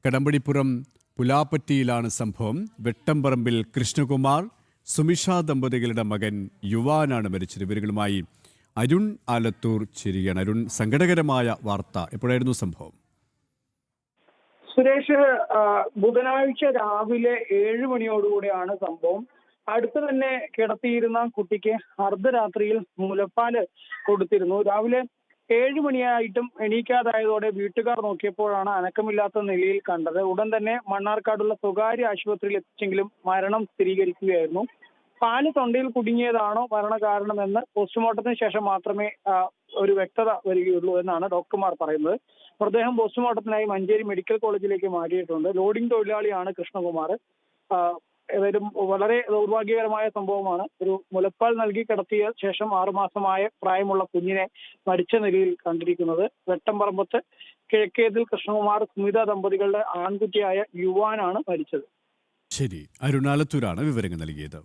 കടമ്പടിപ്പുറം പുലാപ്പറ്റിയിലാണ് സംഭവം. വെട്ടംപറമ്പിൽ കൃഷ്ണകുമാർ, സുമിഷ ദമ്പതികളുടെ മകൻ യുവാനാണ് മരിച്ചത്. ഇവരുമായി അരുൺ ആലത്തൂർ ചേരുകയാണ്. അരുൺ, സങ്കടകരമായ വാർത്ത. എപ്പോഴായിരുന്നു സംഭവം? സുരേഷ്, ബുധനാഴ്ച രാവിലെ 7 മണിയോടുകൂടിയാണ് സംഭവം. അടുത്ത് തന്നെ കിടത്തിയിരുന്ന കുട്ടിക്ക് അർദ്ധരാത്രിയിൽ മുലപ്പാല് കൊടുത്തിരുന്നു. രാവിലെ 7 മണിയായിട്ടും എണീക്കാതായതോടെ വീട്ടുകാർ നോക്കിയപ്പോഴാണ് അനക്കമില്ലാത്ത നിലയിൽ കണ്ടത്. ഉടൻ തന്നെ മണ്ണാർക്കാടുള്ള സ്വകാര്യ ആശുപത്രിയിൽ എത്തിച്ചെങ്കിലും മരണം സ്ഥിരീകരിക്കുകയായിരുന്നു. പാല് തൊണ്ടയിൽ കുടുങ്ങിയതാണോ മരണകാരണമെന്ന് പോസ്റ്റ്മോർട്ടത്തിന് ശേഷം മാത്രമേ ഒരു വ്യക്തത വരികയുള്ളൂ എന്നാണ് ഡോക്ടർമാർ പറയുന്നത്. മൃതദേഹം പോസ്റ്റ്മോർട്ടത്തിനായി മഞ്ചേരി മെഡിക്കൽ കോളേജിലേക്ക് മാറ്റിയിട്ടുണ്ട്. ലോഡിംഗ് തൊഴിലാളിയാണ് കൃഷ്ണകുമാർ. ഏതായാലും വളരെ ദൗർഭാഗ്യകരമായ സംഭവമാണ്. ഒരു മുലപ്പാൽ നൽകി കിടത്തിയ ശേഷം 6 മാസമായ പ്രായമുള്ള കുഞ്ഞിനെ മരിച്ച നിലയിൽ കണ്ടിരിക്കുന്നത്. വെട്ടംപറമ്പത്ത് കിഴക്കേതിൽ കൃഷ്ണകുമാർ, സ്മിത ദമ്പതികളുടെ ആൺകുട്ടിയായ യുവാനാണ് മരിച്ചത്. ശരി, അരുണാലത്തൂരാണ് വിവരങ്ങൾ നൽകിയത്.